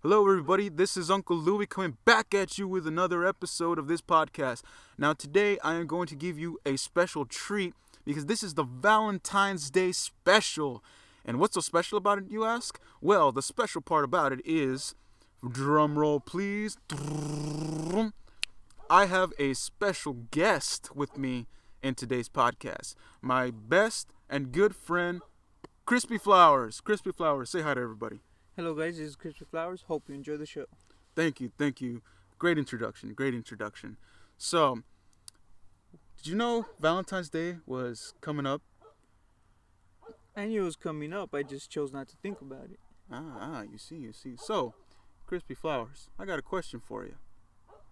Hello, everybody. This is Uncle Louie coming back at you with another episode of this podcast. Now, today I am going to give you a special treat because this is the Valentine's Day special. And what's so special about it, you ask? Well, the special part about it is, drum roll please, I have a special guest with me in today's podcast. My best and good friend, Crispy Flowers. Crispy Flowers, say hi to everybody. Hello, guys. This is Crispy Flowers. Hope you enjoy the show. Thank you, thank you. Great introduction, great introduction. So, did you know Valentine's Day was coming up? I knew it was coming up. I just chose not to think about it. You see, you see. So, Crispy Flowers, I got a question for you.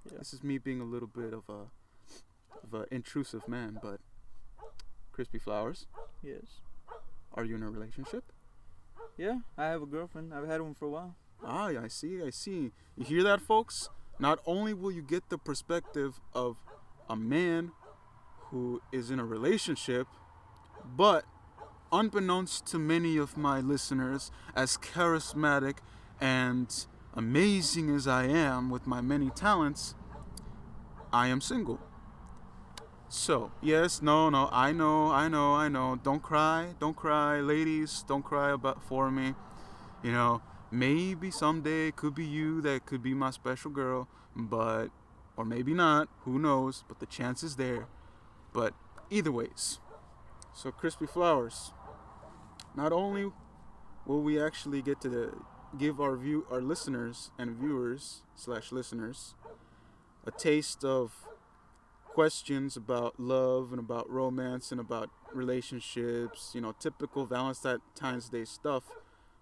Yeah. This is me being a little bit of a intrusive man, but Crispy Flowers, Yes. are you in a relationship? Yeah, I have a girlfriend. I've had one for a while. I see, I see. You hear that, folks? Not only will you get the perspective of a man who is in a relationship, but unbeknownst to many of my listeners, as charismatic and amazing as I am with my many talents, I am single. So, yes, no, I know. Don't cry, ladies, don't cry about for me. You know, maybe someday it could be you that could be my special girl, but, or maybe not, who knows, but the chance is there. But either ways. So, Crispy Flowers, not only will we actually get to give our listeners and viewers slash listeners a taste of questions about love and about romance and about relationships, typical Valentine's Day stuff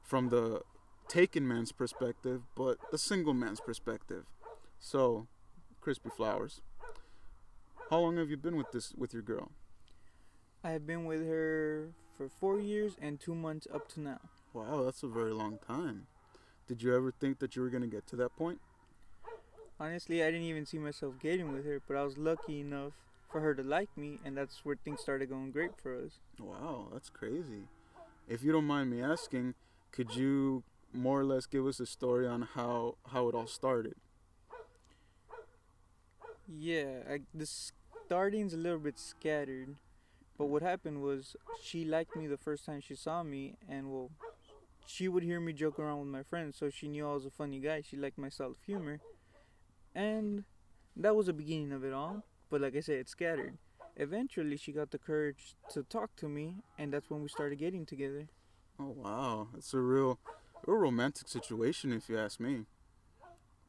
from the taken man's perspective, but the single man's perspective. So, Crispy Flowers, how long have you been with your girl? I have been with her for 4 years and 2 months up to now. Wow, that's a very long time. Did you ever think that you were gonna get to that point? Honestly, I didn't even see myself getting with her, but I was lucky enough for her to like me, and that's where things started going great for us. Wow, that's crazy. If you don't mind me asking, could you more or less give us a story on how it all started? Yeah, the starting's a little bit scattered, but what happened was she liked me the first time she saw me, and well, she would hear me joke around with my friends, so she knew I was a funny guy. She liked my style of humor, and that was the beginning of it all. But like I said, it scattered. Eventually, she got the courage to talk to me, and that's when we started getting together. Oh wow, it's a real romantic situation if you ask me.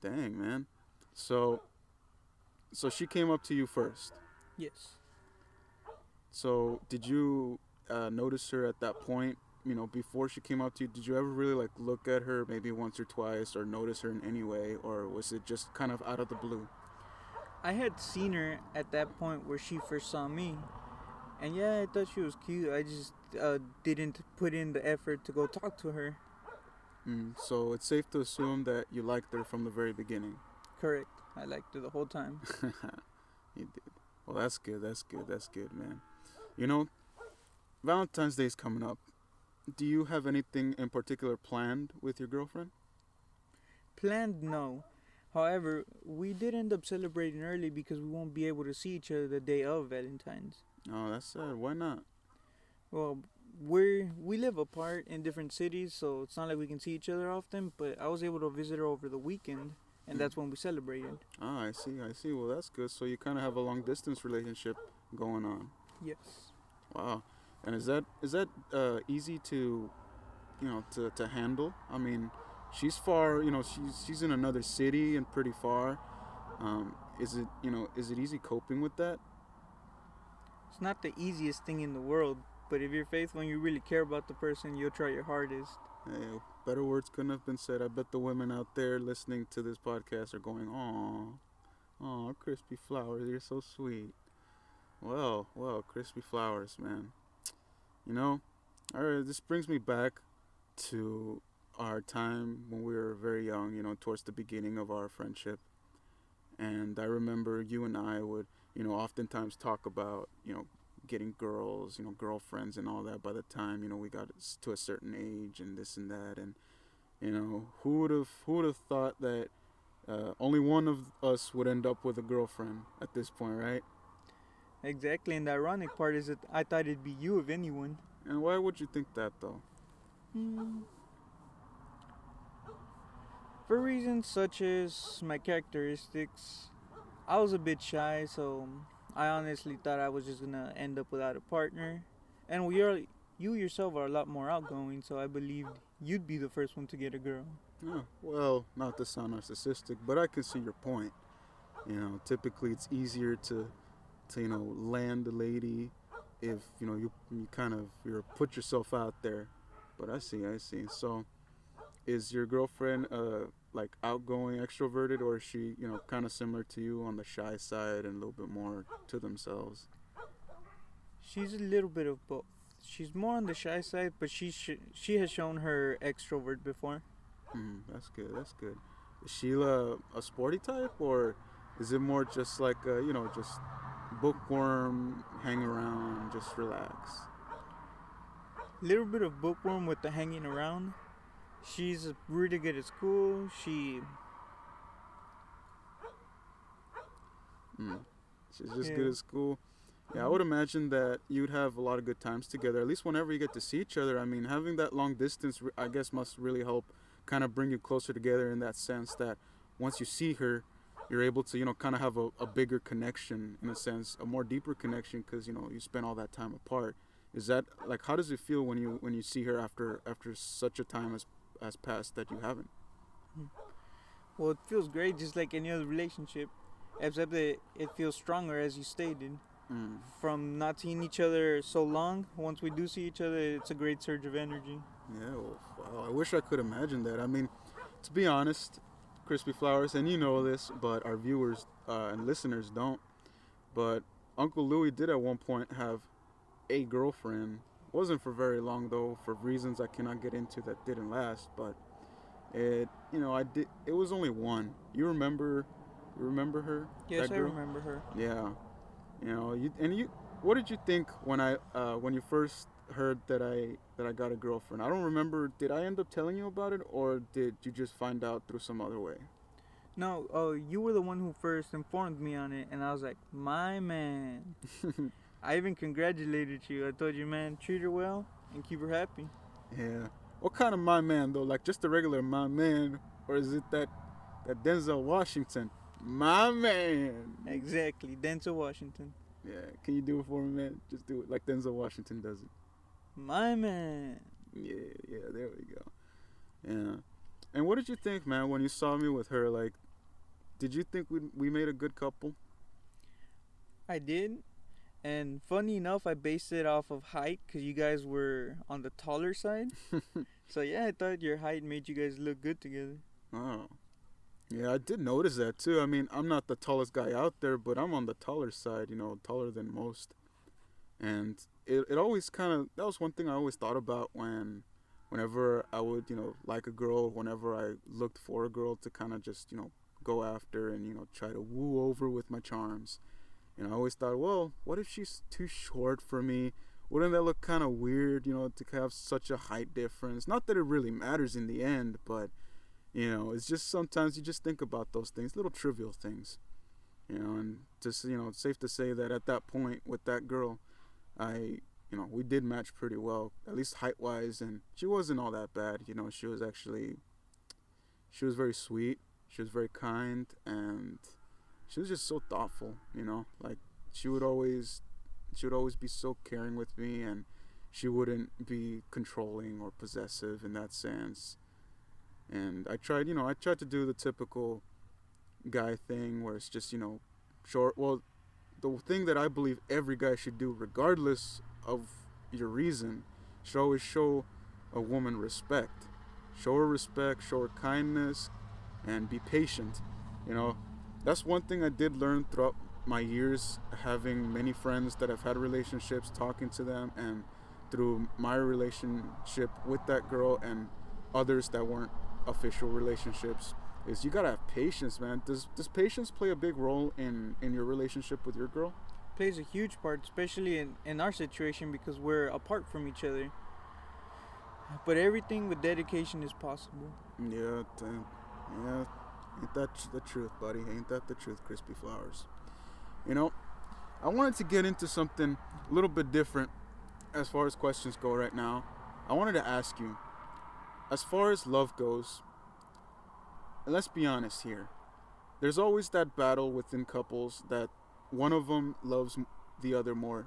Dang man. So so she came up to you first. Yes. So did you notice her at that point? Before she came up to you, did you ever really like look at her maybe once or twice, or notice her in any way, or was it just kind of out of the blue? I had seen her at that point where she first saw me, and yeah, I thought she was cute. I just didn't put in the effort to go talk to her. So it's safe to assume that you liked her from the very beginning. Correct. I liked her the whole time. You did. Well, that's good. That's good. That's good, man. You know, Valentine's Day is coming up. Do you have anything in particular planned with your girlfriend? Planned, no. However, we did end up celebrating early because we won't be able to see each other the day of Valentine's. Oh, that's sad. Why not? Well, we live apart in different cities, so it's not like we can see each other often. But I was able to visit her over the weekend, and Mm. that's when we celebrated. Ah, I see. I see. Well, that's good. So you kind of have a long distance relationship going on. Yes. Wow. And is that easy to to handle? I mean, she's far. She's in another city and pretty far. Is it easy coping with that? It's not the easiest thing in the world, but if you're faithful and you really care about the person, you'll try your hardest. Hey, better words couldn't have been said. I bet the women out there listening to this podcast are going, "Aw, aw, crispy flowers, you're so sweet." Well, crispy flowers, man. You know, all right. This brings me back to our time when we were very young. Towards the beginning of our friendship, and I remember you and I would, oftentimes talk about, getting girls, girlfriends and all that by the time, we got to a certain age and this and that. And You know, who would have thought that only one of us would end up with a girlfriend at this point, right? Exactly, and the ironic part is that I thought it'd be you if anyone. And why would you think that though? Hmm. For reasons such as my characteristics, I was a bit shy, so I honestly thought I was just gonna end up without a partner. And you yourself are a lot more outgoing, so I believed you'd be the first one to get a girl. Oh, well, not to sound narcissistic, but I can see your point. You know, typically it's easier to land a lady if you kind of you put yourself out there. But I see. So is your girlfriend like outgoing, extroverted, or is she kind of similar to you on the shy side and a little bit more to themselves? She's a little bit of both. She's more on the shy side, but she has shown her extrovert before. That's good. That's good. Is Sheila a sporty type, or is it more just like just bookworm, hang around, just relax? Little bit of bookworm with the hanging around. She's really good at school. Mm. She's just good Yeah. at school. Yeah, I Mhm. would imagine that you'd have a lot of good times together. At least whenever you get to see each other. I mean, having that long distance, I guess, must really help, kind of bring you closer together in that sense that once you see her, you're able to kind of have a bigger connection in a sense, a more deeper connection because you spend all that time apart. Is that like how does it feel when you see her after such a time has passed that you haven't? Well, it feels great, just like any other relationship, except that it feels stronger, as you stated. Mm. From not seeing each other so long, once we do see each other, it's a great surge of energy. Yeah, well, wow, I wish I could imagine that. I mean, to be honest, Crispy Flowers, and you know this, but our viewers and listeners don't. But Uncle Louie did at one point have a girlfriend. Wasn't for very long though, for reasons I cannot get into that didn't last. But I did. It was only one. You remember her, Yes, that I girl? remember her. Yeah. You. What did you think when you first heard that I got a girlfriend? I don't remember. Did I end up telling you about it, or did you just find out through some other way? No, you were the one who first informed me on it, and I was like, my man. I even congratulated you. I told you, man, treat her well and keep her happy. Yeah. What kind of my man though? Like just a regular my man, or is it that Denzel Washington? My man. Exactly, Denzel Washington. Yeah. Can you do it for me, man? Just do it like Denzel Washington does it. My man. Yeah. Yeah. There we go. Yeah. And what did you think, man, when you saw me with her? Like, did you think we made a good couple? I did. And funny enough, I based it off of height because you guys were on the taller side. So yeah, I thought your height made you guys look good together. Oh. Yeah, I did notice that too. I mean, I'm not the tallest guy out there, but I'm on the taller side, taller than most. And it always kind of, that was one thing I always thought about whenever I would, like a girl, whenever I looked for a girl to kind of just, go after and, try to woo over with my charms. I always thought, well, what if she's too short for me? Wouldn't that look kind of weird, to have such a height difference? Not that it really matters in the end, but it's just sometimes you just think about those things, little trivial things, and just, it's safe to say that at that point with that girl, we did match pretty well, at least height wise, and she wasn't all that bad. She was very sweet, she was very kind, and she was just so thoughtful, like she would always, be so caring with me, and she wouldn't be controlling or possessive in that sense. And I tried to do the typical guy thing where it's just, short. Well, the thing that I believe every guy should do, regardless of your reason, should always show a woman respect. Show her respect, show her kindness, and be patient. You know, that's one thing I did learn throughout my years having many friends that have had relationships, talking to them, and through my relationship with that girl and others that weren't official relationships, is you gotta have patience, man. Does patience play a big role in your relationship with your girl? Plays a huge part, especially in our situation because we're apart from each other. But everything with dedication is possible. Yeah, yeah. Ain't that the truth, buddy? Ain't that the truth, Crispy Flowers? You know, I wanted to get into something a little bit different as far as questions go right now. I wanted to ask you, as far as love goes, and let's be honest here. There's always that battle within couples that one of them loves the other more.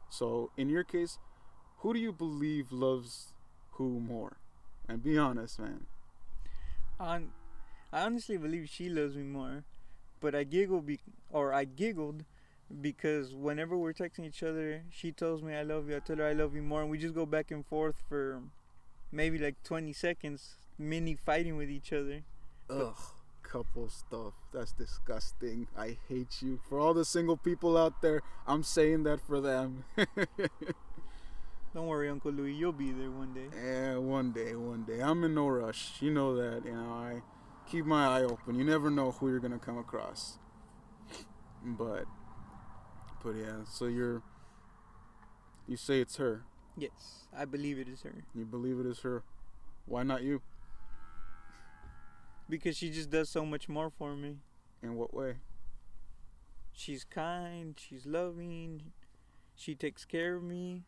So, in your case, who do you believe loves who more? And be honest, man. On, I honestly believe she loves me more, but I giggled because whenever we're texting each other, she tells me I love you, I tell her I love you more, and we just go back and forth for maybe like 20 seconds, mini fighting with each other. But Ugh, couple stuff. That's disgusting. I hate you. For all the single people out there, I'm saying that for them. don't worry, Uncle Louis, you'll be there one day. Yeah, one day, one day. I'm in no rush. You know that. You know, I keep my eye open. You never know who you're gonna come across. But, but yeah. So you say it's her. Yes, I believe it is her. You believe it is her. Why not you? Because she just does so much more for me. In what way? She's kind, she's loving, she takes care of me.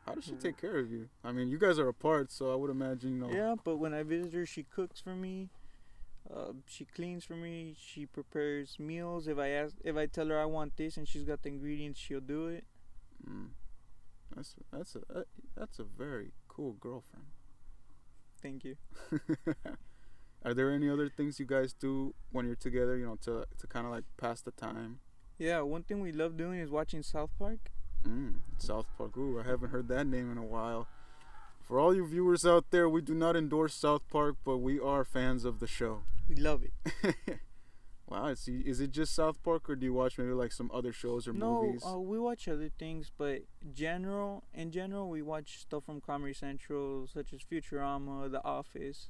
How does she take care of you? I mean, you guys are apart, so I would imagine, you know. Yeah, but when I visit her, she cooks for me. She cleans for me. She prepares meals. If I tell her I want this and she's got the ingredients, she'll do it. Mm, that's a very cool girlfriend. Thank you. Are there any other things you guys do when you're together? You know, to kind of like pass the time. Yeah, one thing we love doing is watching South Park. South Park. Ooh, I haven't heard that name in a while. For all you viewers out there, we do not endorse South Park, but we are fans of the show. We love it. Wow, is it just South Park, or do you watch maybe like some other shows or movies? No, we watch other things, but in general, we watch stuff from Comedy Central, such as Futurama, The Office.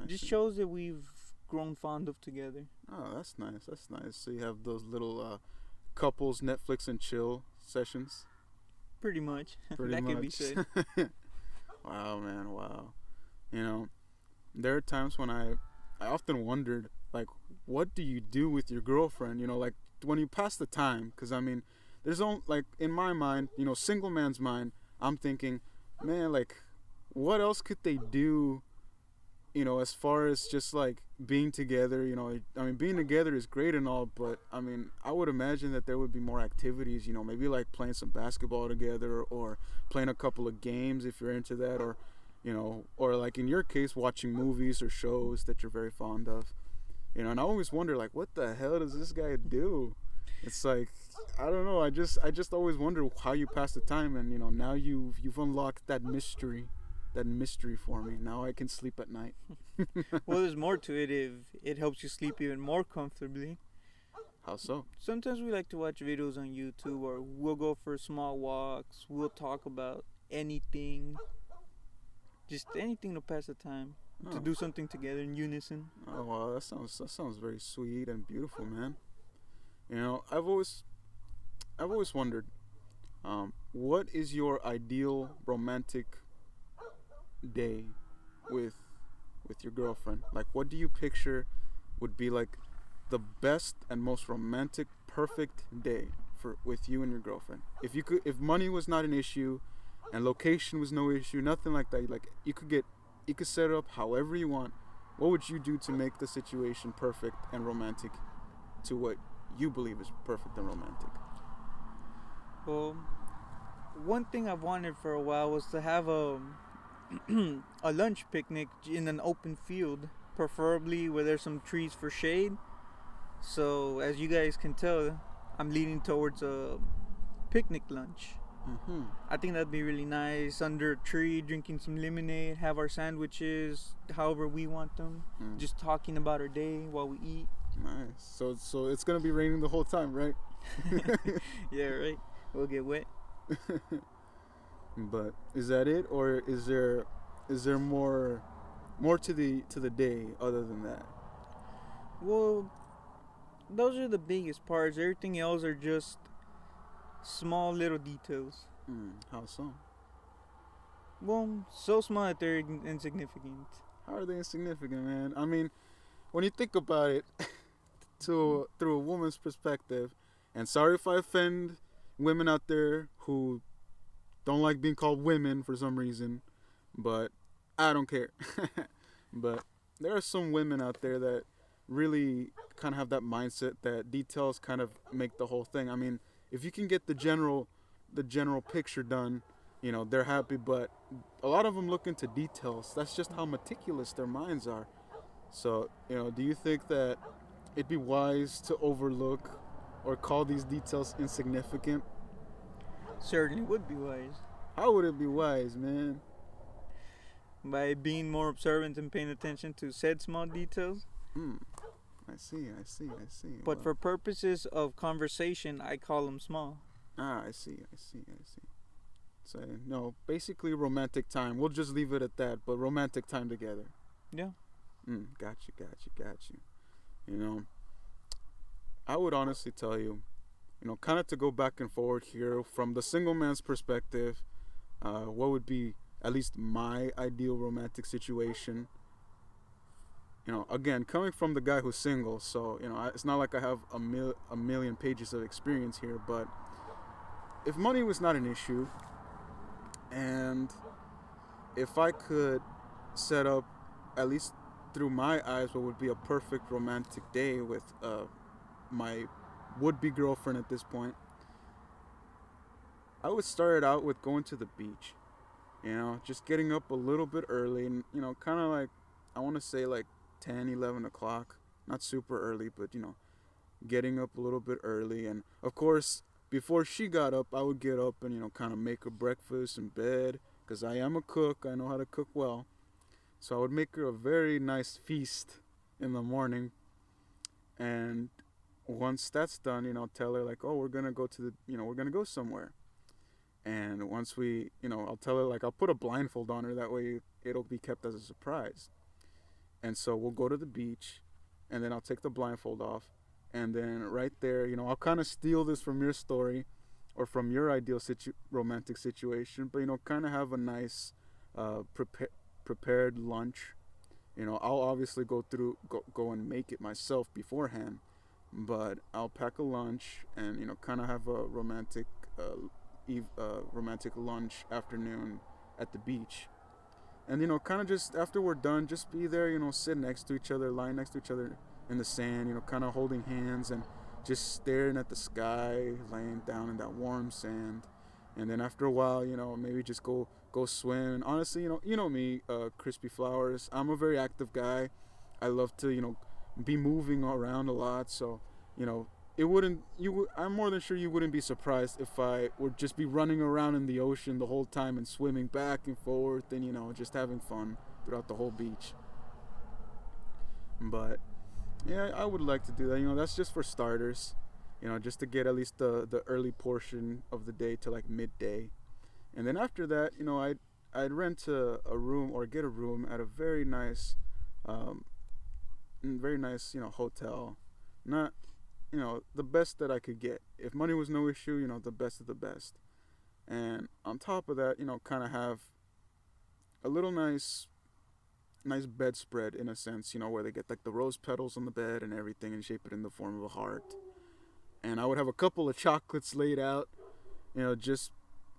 Just shows that we've grown fond of together. Oh, that's nice. That's nice. So you have those little couples Netflix and chill sessions. Pretty much. Pretty that much. can be said. Wow, man. Wow. You know, there are times when I often wondered, like, what do you do with your girlfriend? You know, like when you pass the time, because I mean, there's only like in my mind, you know, single man's mind, I'm thinking, man, like, what else could they do? You know, as far as just like being together, you know, I mean, being together is great and all, but I mean, I would imagine that there would be more activities, you know, maybe like playing some basketball together or playing a couple of games if you're into that, or, you know, or like in your case, watching movies or shows that you're very fond of, you know, and I always wonder, like, what the hell does this guy do? It's like, I don't know, I just always wonder how you pass the time, and, you know, now you've unlocked that mystery for me. Now I can sleep at night. Well, there's more to it if it helps you sleep even more comfortably. How so? Sometimes we like to watch videos on YouTube, or we'll go for small walks. We'll talk about anything, just anything to pass the time, to do something together in unison. Oh wow, that sounds very sweet and beautiful, man. You know, I've always wondered, what is your ideal romantic day with your girlfriend? Like, what do you picture would be like the best and most romantic, perfect day for with you and your girlfriend? If money was not an issue, and location was no issue, nothing like that. Like, you could set it up however you want. What would you do to make the situation perfect and romantic to what you believe is perfect and romantic? Well, one thing I've wanted for a while was to have a a lunch picnic in an open field, preferably where there's some trees for shade. So, as you guys can tell, I'm leaning towards a picnic lunch. I think that'd be really nice, under a tree, drinking some lemonade, have our sandwiches however we want them, just talking about our day while we eat. Nice. So it's gonna be raining the whole time, right? Yeah, right. We'll get wet. But is that it, or is there more to the day other than that? Well, those are the biggest parts. Everything else are just small little details. How so? Well, so small that they're insignificant. How are they insignificant, man? I mean, when you think about it, through a woman's perspective, and sorry if I offend women out there who don't like being called women for some reason, but I don't care. But there are some women out there that really kind of have that mindset that details kind of make the whole thing. I mean, if you can get the general picture done, they're happy. But a lot of them look into details. That's just how meticulous their minds are. So, do you think that it'd be wise to overlook or call these details insignificant? Certainly would be wise. How would it be wise, man? By being more observant and paying attention to said small details. Hmm. I see. I see. I see. But for purposes of conversation, I call them small. I see. I see. I see. So no, basically romantic time. We'll just leave it at that. But romantic time together. Yeah. Got you. Got you. Got you. You know, I would honestly tell you, kind of to go back and forward here from the single man's perspective. What would be at least my ideal romantic situation? Again, coming from the guy who's single, so it's not like I have a million pages of experience here. But if money was not an issue, and if I could set up, at least through my eyes, what would be a perfect romantic day with my would-be girlfriend at this point, I would start it out with going to the beach. Just getting up a little bit early, and kind of like, I want to say like 10, 11 o'clock. Not super early, but getting up a little bit early. And of course, before she got up, I would get up and kind of make her breakfast in bed, because I am a cook. I know how to cook well. So I would make her a very nice feast in the morning. And once that's done, tell her like, oh, we're gonna go to we're gonna go somewhere. And once I'll tell her, like, I'll put a blindfold on her, that way it'll be kept as a surprise. And so we'll go to the beach, and then I'll take the blindfold off, and then right there, I'll kind of steal this from your story, or from your ideal romantic situation, but kind of have a nice, prepared lunch. I'll obviously go and make it myself beforehand, but I'll pack a lunch and kind of have a romantic lunch afternoon at the beach. And kind of just after we're done, just be there, sit next to each other, lying next to each other in the sand, kind of holding hands and just staring at the sky, laying down in that warm sand. And then after a while, maybe just go swim. And honestly, me, Crispy Flowers, I'm a very active guy. I love to be moving around a lot. So it wouldn't I'm more than sure you wouldn't be surprised if I would just be running around in the ocean the whole time and swimming back and forth and just having fun throughout the whole beach. But yeah, I would like to do that. That's just for starters. Just to get at least the early portion of the day to like midday. And then after that, I'd rent a room or get a room at a very nice hotel. Not the best that I could get. If money was no issue, the best of the best. And on top of that, kind of have a little nice bedspread in a sense, where they get like the rose petals on the bed and everything and shape it in the form of a heart. And I would have a couple of chocolates laid out, just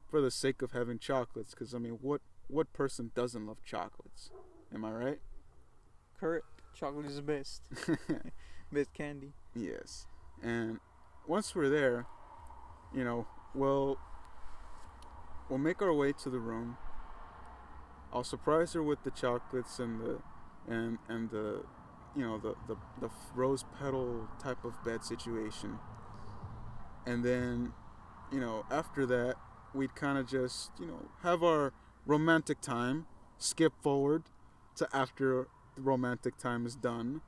for the sake of having chocolates. Because I mean, what person doesn't love chocolates? Am I right? Correct. Chocolate is the best. Best candy. Yes. And once we're there, we'll make our way to the room. I'll surprise her with the chocolates and the the rose petal type of bed situation. And then, after that, we'd kind of just, have our romantic time, skip forward to after the romantic time is done.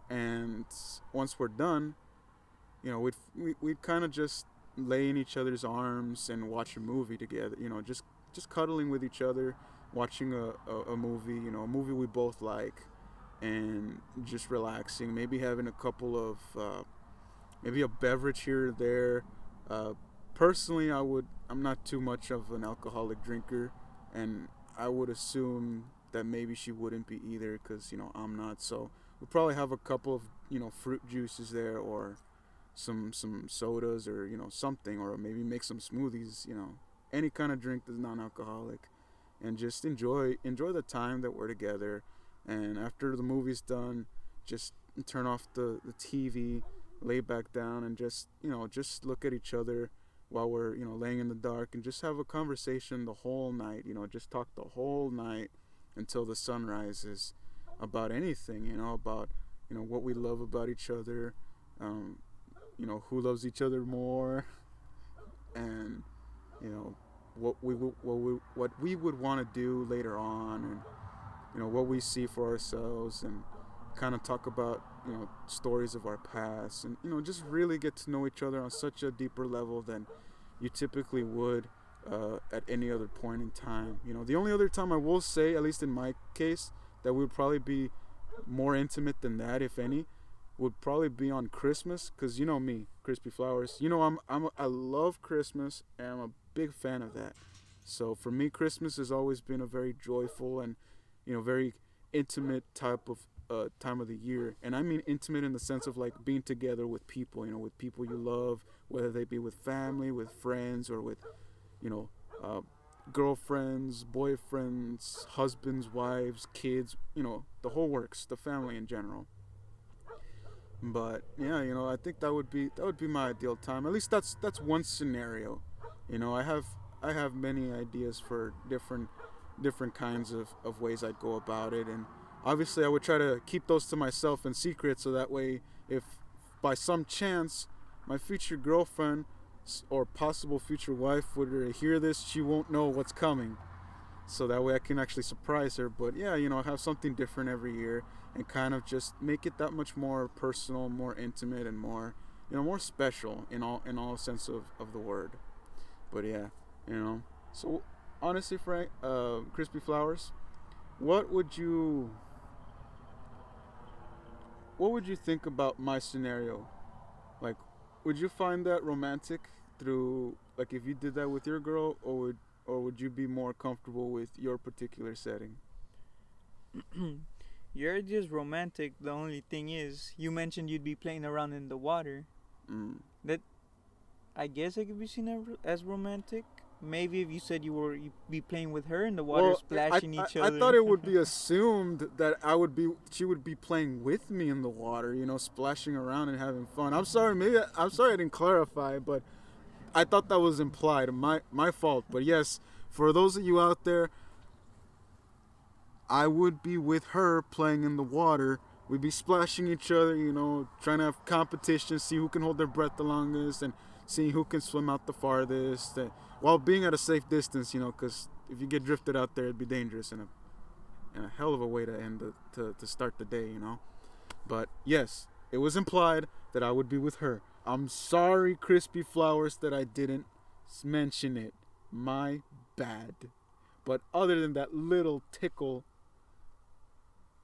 And once we're done, we'd kind of just lay in each other's arms and watch a movie together, just cuddling with each other, watching a movie, a movie we both like, and just relaxing, maybe having a couple of maybe a beverage here or there. Personally, I'm not too much of an alcoholic drinker, and I would assume that maybe she wouldn't be either, because I'm not. So we'll probably have a couple of fruit juices there, or some sodas, or something, or maybe make some smoothies. Any kind of drink that's non-alcoholic, and just enjoy the time that we're together. And after the movie's done, just turn off the TV, lay back down, and just look at each other while we're laying in the dark, and just have a conversation the whole night. Just talk the whole night until the sun rises about anything. About what we love about each other. Who loves each other more, and what we would want to do later on, and what we see for ourselves, and kind of talk about stories of our past, and just really get to know each other on such a deeper level than you typically would at any other point in time. The only other time I will say, at least in my case, that we would probably be more intimate than that, if any, would probably be on Christmas, because me, Crispy Flowers. I love Christmas, and I'm a big fan of that. So for me, Christmas has always been a very joyful and very intimate type of time of the year. And I mean intimate in the sense of like being together with people, with people you love, whether they be with family, with friends, or with you know girlfriends, boyfriends, husbands, wives, kids, the whole works, the family in general. But yeah, I think that would be my ideal time. At least that's one scenario. I have many ideas for different kinds of ways I'd go about it, and obviously I would try to keep those to myself in secret, so that way, if by some chance my future girlfriend or possible future wife would hear this, she won't know what's coming. So that way I can actually surprise her. But yeah, have something different every year, and kind of just make it that much more personal, more intimate, and more special in all sense of the word. But yeah, So honestly, Frank, Crispy Flowers, what would you what would you think about my scenario? Like, would you find that romantic through, like, if you did that with your girl, or would you be more comfortable with your particular setting? Your idea is romantic. The only thing is, you mentioned you'd be playing around in the water. Mm. That, I guess, it could be seen as romantic. Maybe if you said you'd be playing with her in the water, Well, splashing each I thought other. it would be assumed that she would be playing with me in the water, splashing around and having fun. I'm sorry I didn't clarify, but I thought that was implied. My fault. But yes, for those of you out there, I would be with her playing in the water. We'd be splashing each other, trying to have competition, see who can hold their breath the longest, and seeing who can swim out the farthest, while being at a safe distance, because if you get drifted out there, it'd be dangerous, and a hell of a way to to start the day. But yes, it was implied that I would be with her. I'm sorry, Crispy Flowers, that I didn't mention it. My bad. But other than that little tickle,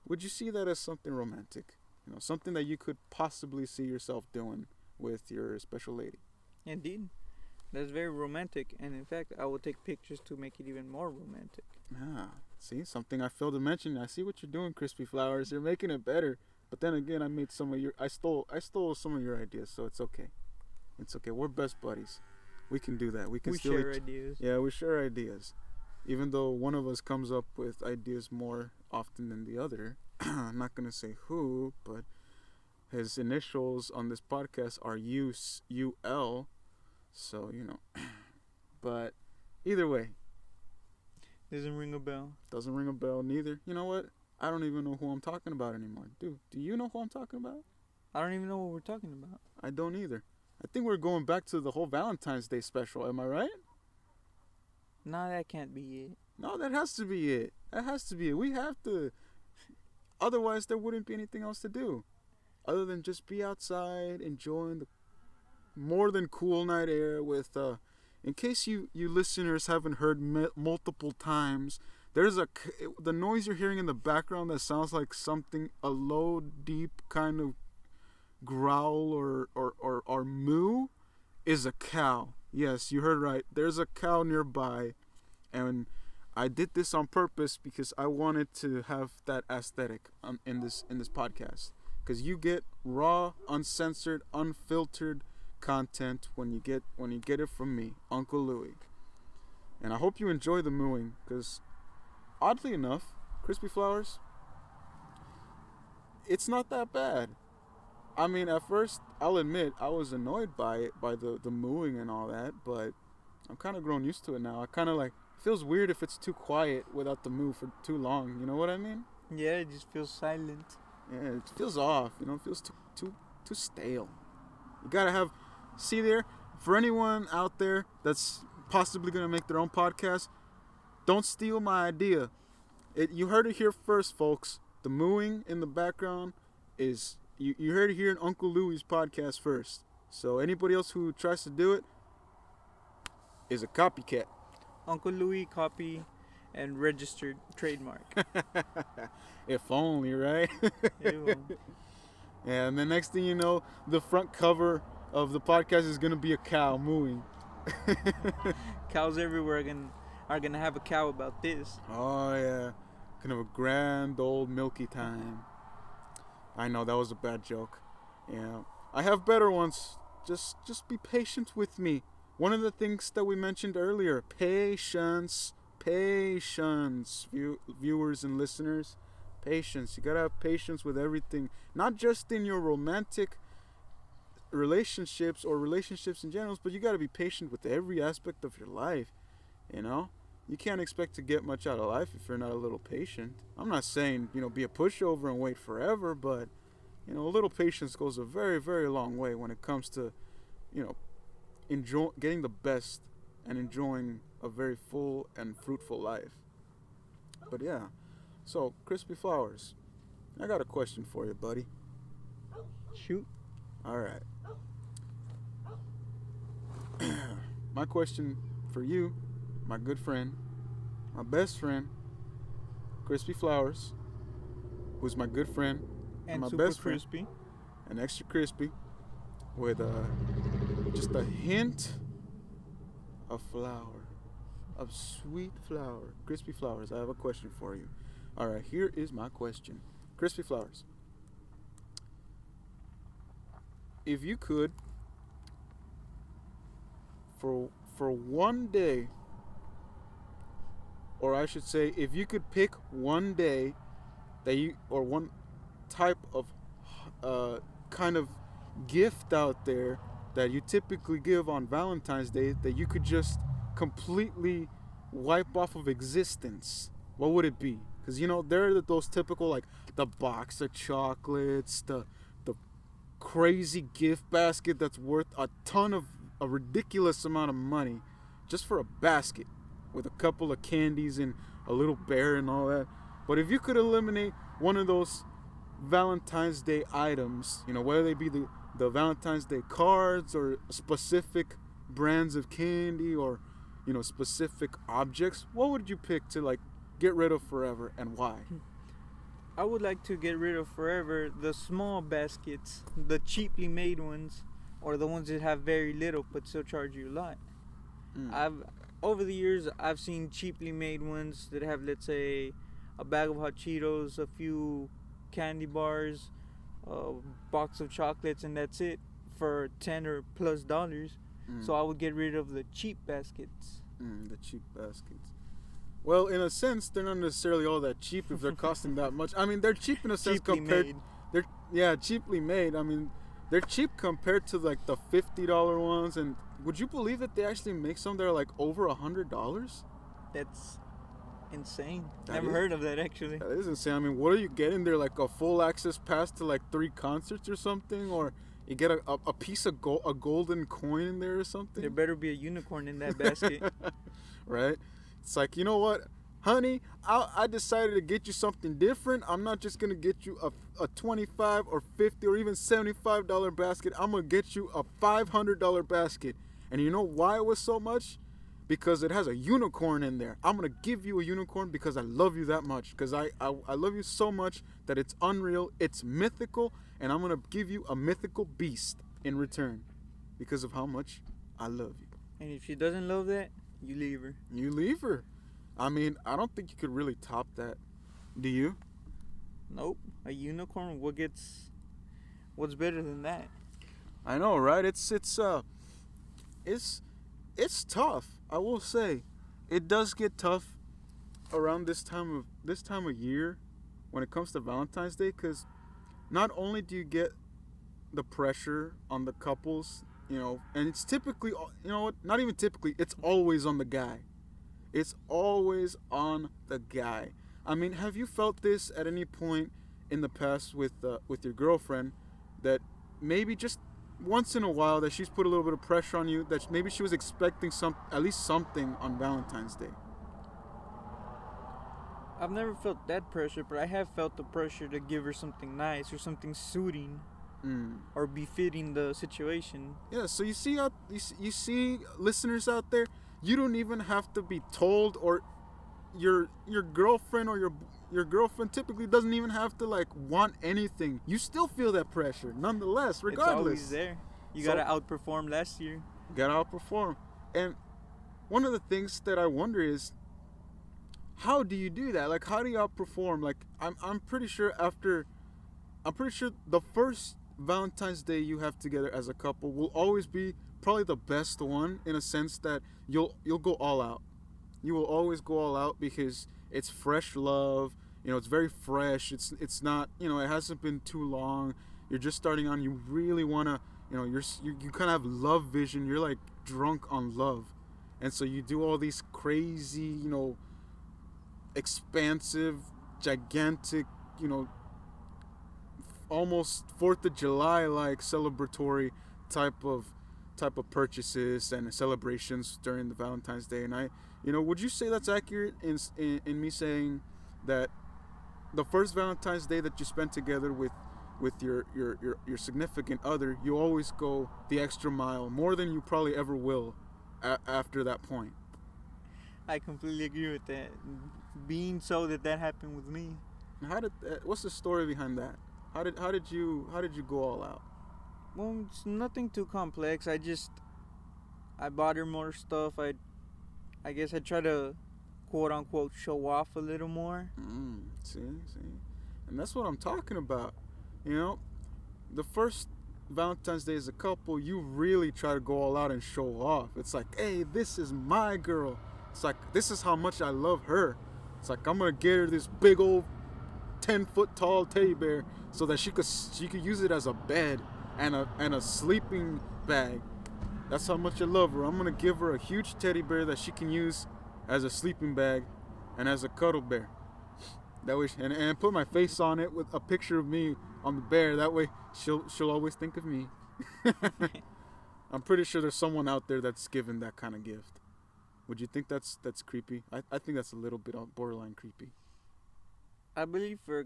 would you see that as something romantic? Something that you could possibly see yourself doing with your special lady. Indeed. That's very romantic. And in fact, I will take pictures to make it even more romantic. Ah, see, something I failed to mention. I see what you're doing, Crispy Flowers. You're making it better. But then again, I stole some of your ideas, so it's okay. It's okay. We're best buddies. We can do that. We can We still share ideas. Yeah, we share ideas. Even though one of us comes up with ideas more often than the other. I'm not gonna say who, but his initials on this podcast are UL. So but either way, Doesn't ring a bell. doesn't ring a bell. Neither. You know what? I don't even know who I'm talking about anymore. Dude, do you know who I'm talking about? I don't even know what we're talking about. I don't either. I think we're going back to the whole Valentine's Day special. Am I right? Nah, that can't be it. No, that has to be it. That has to be it. We have to. Otherwise, there wouldn't be anything else to do other than just be outside enjoying the more than cool night air with. In case you listeners haven't heard multiple times, there's the noise you're hearing in the background that sounds like something, a low, deep kind of growl or moo, is a cow. Yes, you heard right. There's a cow nearby, and I did this on purpose because I wanted to have that aesthetic in this podcast. Because you get raw, uncensored, unfiltered content when you get it from me, Uncle Louie. And I hope you enjoy the mooing, because oddly enough, Crispy Flowers, it's not that bad. I mean, at first, I'll admit, I was annoyed by it, by the mooing and all that, but I'm kind of grown used to it now. I kind of like, feels weird if it's too quiet without the moo for too long, you know what I mean? Yeah, it just feels silent. Yeah, it feels off, you know, it feels too stale. You gotta have, see there, for anyone out there that's possibly gonna make their own podcast, don't steal my idea. You heard it here first, folks. The mooing in the background is, you heard it here in Uncle Louie's podcast first. So anybody else who tries to do it is a copycat. Uncle Louie copy and registered trademark. If only, right? Ew. Yeah, and the next thing you know, the front cover of the podcast is gonna be a cow mooing. Cows everywhere are gonna have a cow about this. Oh yeah, kind of a grand old milky time. I know that was a bad joke. Yeah, I have better ones. Just be patient with me. One of the things that we mentioned earlier, patience, viewers and listeners, patience. You gotta have patience with everything, not just in your romantic relationships or relationships in general, but you gotta be patient with every aspect of your life. You know, you can't expect to get much out of life if you're not a little patient. I'm not saying, you know, be a pushover and wait forever, but you know, a little patience goes a very, very long way when it comes to, you know, getting the best and enjoying a very full and fruitful life. But yeah, so Crispy Flowers, I got a question for you, buddy. Shoot. All right. My question for you, my good friend, my best friend, Crispy Flowers, who's my good friend And my super best friend, crispy. and extra crispy, with just a hint of flour, of sweet flour. Crispy Flowers, I have a question for you. All right, here is my question. Crispy Flowers, if you could, for one day, or I should say, if you could pick one day that you, or one type of kind of gift out there that you typically give on Valentine's Day that you could just completely wipe off of existence, what would it be? Because you know, there are those typical, like the box of chocolates, the crazy gift basket that's worth a ridiculous amount of money just for a basket with a couple of candies and a little bear and all that. But if you could eliminate one of those Valentine's Day items, you know, whether they be the Valentine's Day cards or specific brands of candy or, you know, specific objects, what would you pick to like get rid of forever and why? I would like to get rid of forever the small baskets, the cheaply made ones, or the ones that have very little but still charge you a lot. Over the years, I've seen cheaply made ones that have, let's say, a bag of hot Cheetos, a few candy bars, a box of chocolates, and that's it for $10 or plus. So I would get rid of the cheap baskets. The cheap baskets. Well, in a sense, they're not necessarily all that cheap if they're costing that much. I mean, they're cheap in a sense Cheaply compared. made. Cheaply made. I mean, they're cheap compared to like the $50 ones. And would you believe that they actually make some that are like over $100? That's insane. That Never is- heard of that actually. That is insane. I mean, what are you getting there? Like a full access pass to like 3 concerts or something, or you get a piece of a golden coin in there or something. There better be a unicorn in that basket. Right? It's like, you know what, honey, I decided to get you something different. I'm not just gonna get you a $25 or $50 or even $75 basket. I'm gonna get you a $500 basket. And you know why it was so much? Because it has a unicorn in there. I'm gonna give you a unicorn because I love you that much. Because I love you so much that it's unreal, it's mythical, and I'm gonna give you a mythical beast in return because of how much I love you. And if she doesn't love that, you leave her. You leave her. I mean, I don't think you could really top that. Do you? Nope. A unicorn. What's better than that? I know, right? It's it's tough. I will say, it does get tough around this time of year when it comes to Valentine's Day, because not only do you get the pressure on the couples, and it's typically, what? Not even typically. It's always on the guy. It's always on the guy. I mean, have you felt this at any point in the past with your girlfriend, that maybe just once in a while that she's put a little bit of pressure on you, that maybe she was expecting at least something on Valentine's Day? I've never felt that pressure, but I have felt the pressure to give her something nice or something suiting Mm. or befitting the situation. Yeah. So you see listeners out there, you don't even have to be told, or your girlfriend or your girlfriend typically doesn't even have to like want anything. You still feel that pressure nonetheless, It's always regardless. there. You So gotta outperform last year. gotta outperform. And one of the things that I wonder is, how do you do that? Like, how do you outperform? Like, I'm pretty sure the first Valentine's Day you have together as a couple will always be probably the best one, in a sense that you'll go all out. You will always go all out because it's fresh love. It's very fresh. It's not, it hasn't been too long. You're just starting on. You really wanna, you kind of have love vision. You're like drunk on love, and so you do all these crazy, expansive, gigantic, almost 4th of July like celebratory type of purchases and celebrations during the Valentine's Day. And would you say that's accurate in me saying that the first Valentine's Day that you spent together with your significant other, you always go the extra mile, more than you probably ever will after that point? I completely agree with that. Being so that happened with me. What's the story behind that? How did you go all out? Well, it's nothing too complex. I bought her more stuff. I guess I try to quote unquote show off a little more. See, and that's what I'm talking about. You know, the first Valentine's Day as a couple, you really try to go all out and show off. It's like, hey, this is my girl. It's like, this is how much I love her. It's like, I'm gonna get her this big old 10-foot tall teddy bear so that she could use it as a bed and a sleeping bag. That's how much I love her. I'm gonna give her a huge teddy bear that she can use as a sleeping bag and as a cuddle bear. That way, and put my face on it with a picture of me on the bear. That way, she'll always think of me. I'm pretty sure there's someone out there that's given that kind of gift. Would you think that's creepy? I think that's a little bit borderline creepy. I believe for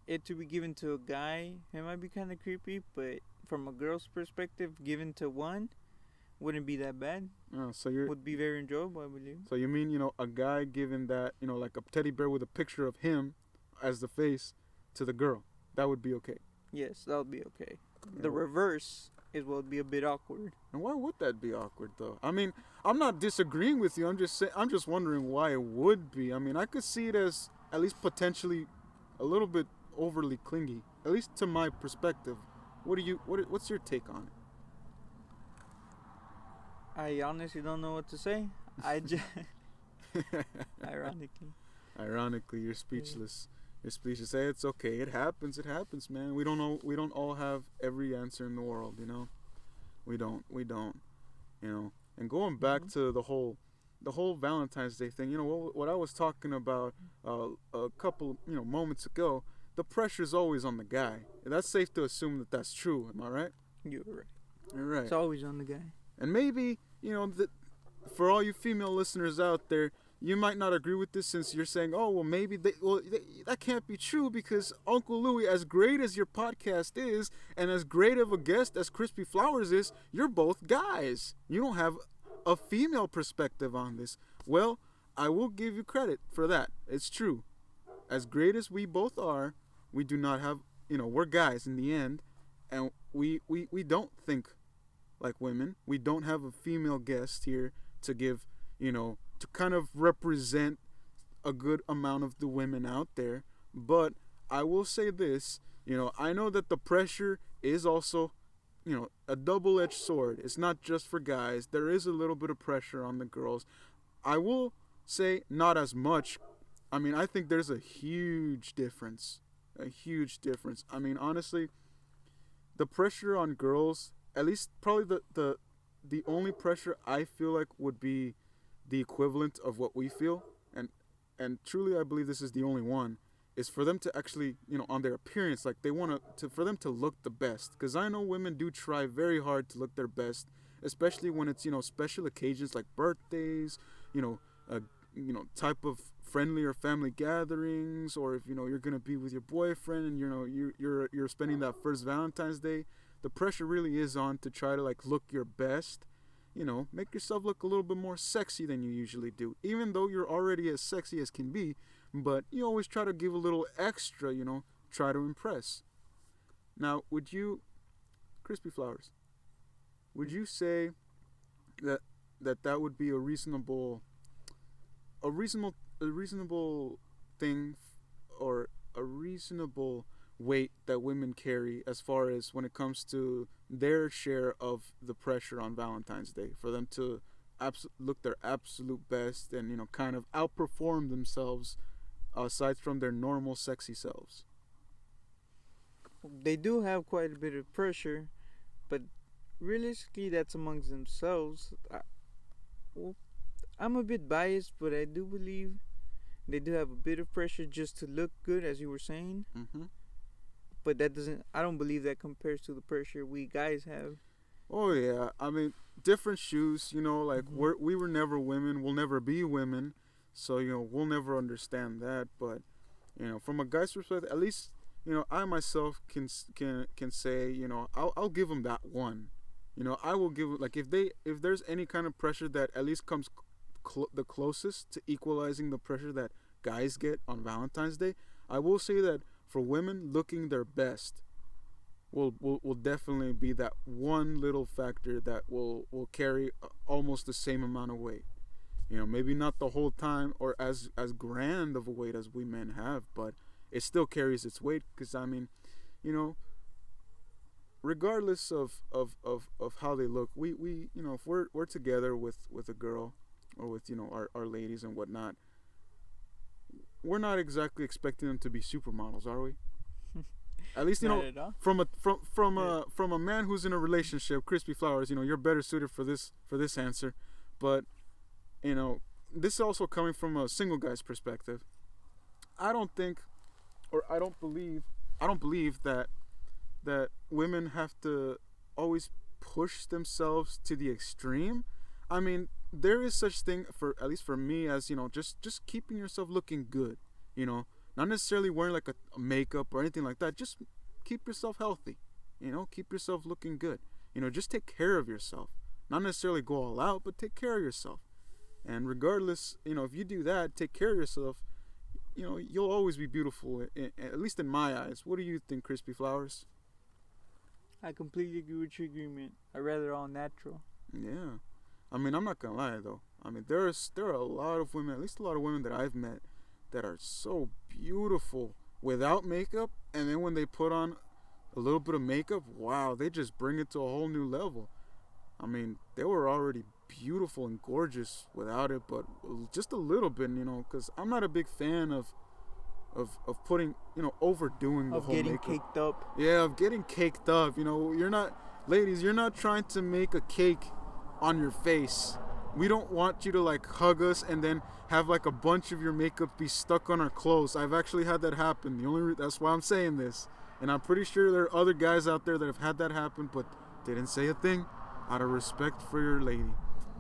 it to be given to a guy, it might be kind of creepy, but from a girl's perspective, given to one, wouldn't be that bad. Oh, Would be very enjoyable, I believe. so you mean, a guy giving that, like a teddy bear with a picture of him as the face to the girl? That would be okay. Yes, that would be okay. Yeah. The reverse is what would be a bit awkward. And why would that be awkward, though? I mean, I'm not disagreeing with you. I'm just wondering why it would be. I mean, I could see it as at least potentially a little bit overly clingy, at least to my perspective. What's your take on I honestly don't know what to say. I just it? ironically. Ironically, you're speechless. You're speechless. Hey, it's okay. It happens. It happens, man. We don't know. We don't all have every answer in the world, We don't. And going back to the whole Valentine's Day thing, what I was talking about a couple moments ago. The pressure's always on the guy. That's safe to assume that that's true. Am I right? You're right. You're right. It's always on the guy. And maybe, for all you female listeners out there, you might not agree with this, since you're saying, oh, well, maybe that can't be true, because Uncle Louie, as great as your podcast is, and as great of a guest as Crispy Flowers is, you're both guys. You don't have a female perspective on this. Well, I will give you credit for that. It's true. As great as we both are, we do not have, we're guys in the end, and we don't think like women. We don't have a female guest here to give, to kind of represent a good amount of the women out there. But I will say this, I know that the pressure is also, a double-edged sword. It's not just for guys. There is a little bit of pressure on the girls. I will say not as much. I mean, I think there's a huge difference. A huge difference. I mean, honestly, the pressure on girls, at least probably the only pressure I feel like would be the equivalent of what we feel, and truly I believe this is the only one, is for them to actually, on their appearance, like they want to for them to look the best. Because I know women do try very hard to look their best, especially when it's special occasions like birthdays, you know, uh, type of friendly or family gatherings, or if you're gonna be with your boyfriend and you're spending that first Valentine's Day. The pressure really is on to try to like look your best, make yourself look a little bit more sexy than you usually do, even though you're already as sexy as can be. But you always try to give a little extra, try to impress. Now, would you, Crispy Flowers, would you say that that would be a reasonable a reasonable thing, or a reasonable weight that women carry as far as when it comes to their share of the pressure on Valentine's Day, for them to look their absolute best and kind of outperform themselves aside from their normal sexy selves? They do have quite a bit of pressure, but realistically, that's amongst themselves. Well, I'm a bit biased, but I do believe they do have a bit of pressure just to look good, as you were saying. Mm-hmm. But that doesn't. I don't believe that compares to the pressure we guys have. Oh yeah, I mean, different shoes. Like Mm-hmm. we were never women. We'll never be women, so we'll never understand that. But from a guy's perspective, at least I myself can say I'll give them that one. I will give, like, if there's any kind of pressure that at least comes the closest to equalizing the pressure that guys get on Valentine's Day. I will say that for women, looking their best will definitely be that one little factor that will carry almost the same amount of weight. Maybe not the whole time or as grand of a weight as we men have, but it still carries its weight. Because I mean, you know, regardless of how they look, we if we're together with a girl or with our ladies and whatnot, we're not exactly expecting them to be supermodels, are we? At least Not at all. from a man who's in a relationship, Crispy Flowers, you're better suited for this answer. But this is also coming from a single guy's perspective. I don't think, or I don't believe that women have to always push themselves to the extreme. I mean, there is such thing, for at least for me, as just keeping yourself looking good. Not necessarily wearing like a makeup or anything like that. Just keep yourself healthy. Keep yourself looking good. Just take care of yourself. Not necessarily go all out, but take care of yourself. And regardless, if you do that, take care of yourself, you'll always be beautiful, at least in my eyes. What do you think, Crispy Flowers? I completely agree with your agreement. I rather all natural. Yeah. I mean, I'm not gonna lie though. I mean, there are a lot of women, at least a lot of women that I've met, that are so beautiful without makeup, and then when they put on a little bit of makeup, wow, they just bring it to a whole new level. I mean, they were already beautiful and gorgeous without it, but just a little bit, because I'm not a big fan of putting, overdoing the Of whole getting makeup. caked up. Yeah, of getting caked up. You're not, ladies, you're not trying to make a cake on your face. We don't want you to like hug us and then have like a bunch of your makeup be stuck on our clothes. I've actually had that happen. That's why I'm saying this, and I'm pretty sure there are other guys out there that have had that happen, but they didn't say a thing out of respect for your lady.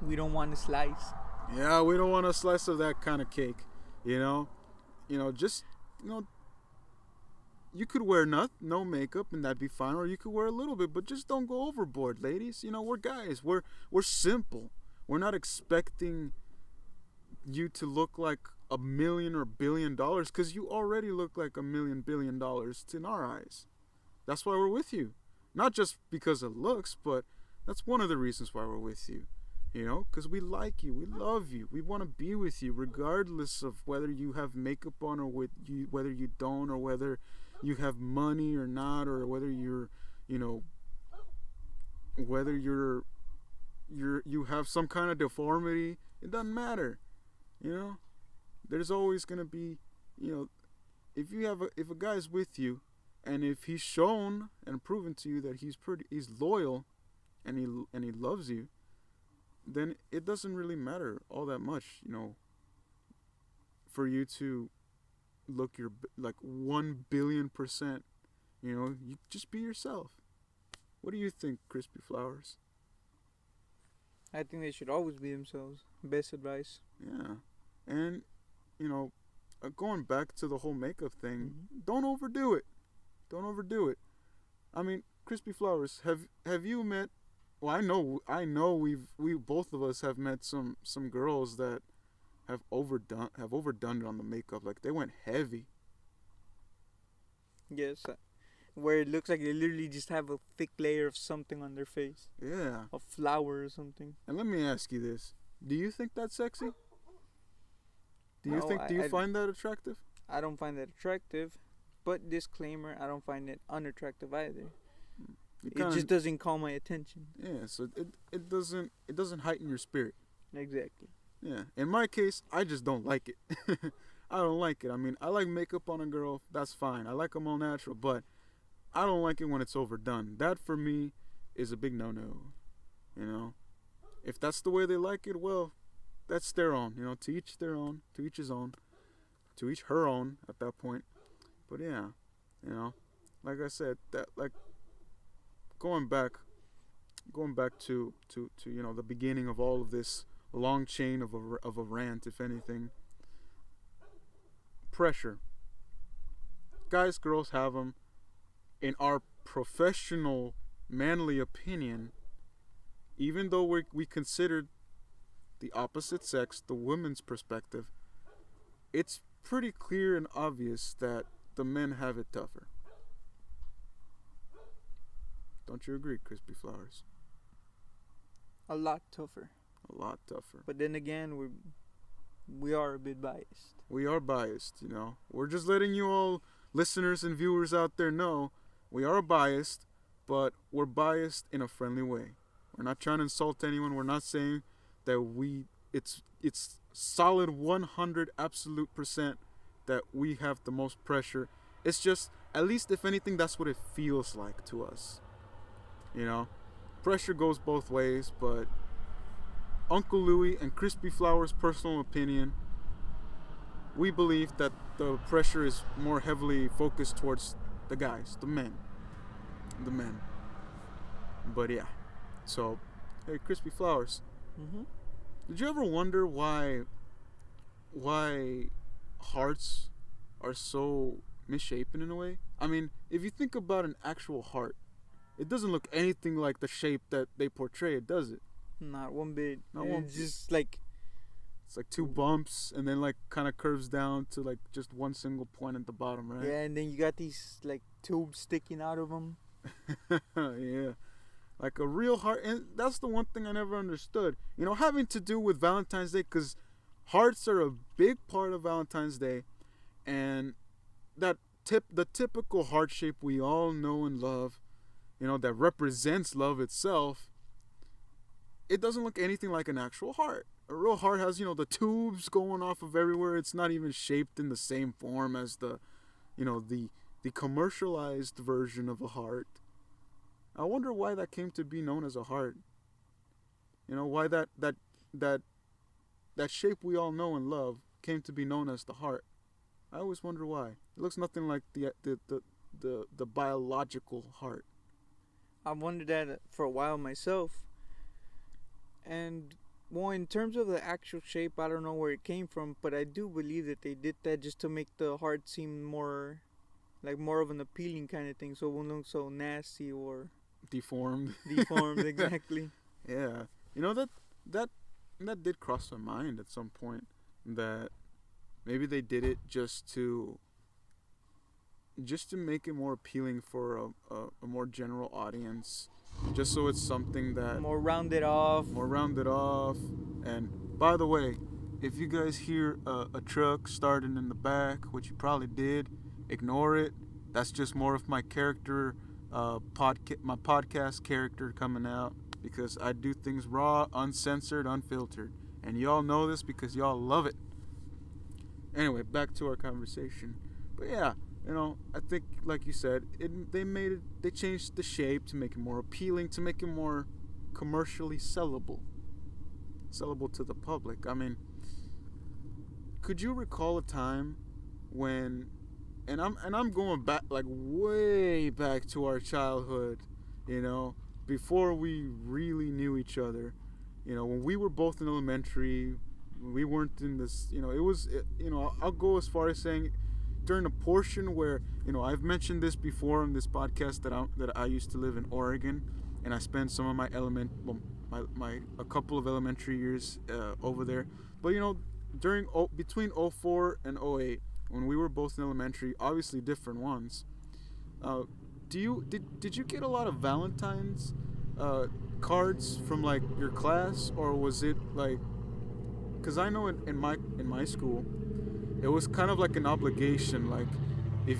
We don't want to slice. Yeah, we don't want a slice of that kind of cake. You know, just you could wear no makeup and that'd be fine, or you could wear a little bit, but just don't go overboard, ladies. We're guys. We're simple. We're not expecting you to look like $1 million or $1 billion, because you already look like $1 million, $1 billion in our eyes. That's why we're with you. Not just because of looks, but that's one of the reasons why we're with you. You know, because we like you, we love you, we want to be with you, regardless of whether you have makeup on or whether you don't, or whether you have money or not, or whether you're, you know, whether you have some kind of deformity. It doesn't matter. You know, there's always gonna be, you know, if a guy's with you, and if he's shown and proven to you that he's loyal, and he loves you, then it doesn't really matter all that much, you know, for you to look your like 1 billion%. You know, you just be yourself. What do you think, Crispy Flowers? I think they should always be themselves. Best advice. Yeah, and you know, going back to the whole makeup thing, Mm-hmm. don't overdo it. Don't overdo it. I mean, Crispy Flowers, have you met? Well, I know we both of us have met some girls that have overdone it on the makeup. Like they went heavy. Yes, where it looks like they literally just have a thick layer of something on their face, Yeah. a flower or something. And let me ask you this: do you think that's sexy? Do you No, think? Do you find that attractive? I don't find that attractive. But disclaimer, I don't find it unattractive either. It just doesn't call my attention. Yeah. So it doesn't heighten your spirit. Exactly. Yeah. In my case, I just don't like it. I don't like it. I mean, I like makeup on a girl. That's fine. I like them all natural, but I don't like it when it's overdone. That for me is a big no-no. You know, if that's the way they like it, well, that's their own. You know, to each their own, to each his own, to each her own at that point. But yeah, you know, like I said, that like going back, going back to you know the beginning of all of this long chain of a rant, if anything. Pressure, guys, girls have them. In our professional, manly opinion, even though we considered the opposite sex, the women's perspective, it's pretty clear and obvious that the men have it tougher. Don't you agree, Crispy Flowers? A lot tougher. A lot tougher. But then again, we are a bit biased. We are biased, you know. We're just letting you all listeners and viewers out there know we are biased, but we're biased in a friendly way. We're not trying to insult anyone. We're not saying that it's solid 100 absolute percent that we have the most pressure. It's just, at least if anything, that's what it feels like to us. You know, pressure goes both ways, but Uncle Louie and Crispy Flowers' personal opinion, we believe that the pressure is more heavily focused towards the guys, the men. The men. But yeah. So, hey, Crispy Flowers, Mm-hmm. did you ever wonder why hearts are so misshapen in a way? I mean, if you think about an actual heart, it doesn't look anything like the shape that they portray it, does it? Not one bit. Not one It's just like, It's like two bumps and then like kind of curves down to like just one single point at the bottom, right? yeah, and then you got these like tubes sticking out of them. Yeah. Like a real heart. And that's the one thing I never understood. You know, having to do with Valentine's Day, because hearts are a big part of Valentine's Day. And the typical heart shape we all know and love, you know, that represents love itself, it doesn't look anything like an actual heart. A real heart has, you know, the tubes going off of everywhere. It's not even shaped in the same form as the commercialized version of a heart. I wonder why that came to be known as a heart. You know, why that shape we all know and love came to be known as the heart. I always wonder why. It looks nothing like the biological heart. I wondered that for a while myself. And well, in terms of the actual shape, I don't know where it came from, but I do believe that they did that just to make the heart seem more like more of an appealing kind of thing, so it won't look so nasty or Deformed. deformed. Exactly. Yeah. You know that that did cross my mind at some point, that maybe they did it just to make it more appealing for a more general audience, just so it's something that More rounded off. more rounded off. And by the way, if you guys hear a truck starting in the back, which you probably did, ignore it. That's just more of my character, my podcast character coming out, because I do things raw, uncensored, unfiltered, and y'all know this because y'all love it. Anyway, back to our conversation. But yeah, I think like you said, they changed the shape to make it more appealing, to make it more commercially sellable to the public. I mean, could you recall a time when, and I'm going back, like way back to our childhood, you know, before we really knew each other, when we were both in elementary, we weren't in this, I'll go as far as saying during a portion where, I've mentioned this before on this podcast that I used to live in Oregon, and I spent some of my a couple of elementary years over there. But during between '04 and '08, when we were both in elementary, obviously different ones. Uh, did you get a lot of Valentines cards from like your class, or was it like? Because I know in my school, it was kind of like an obligation. Like, if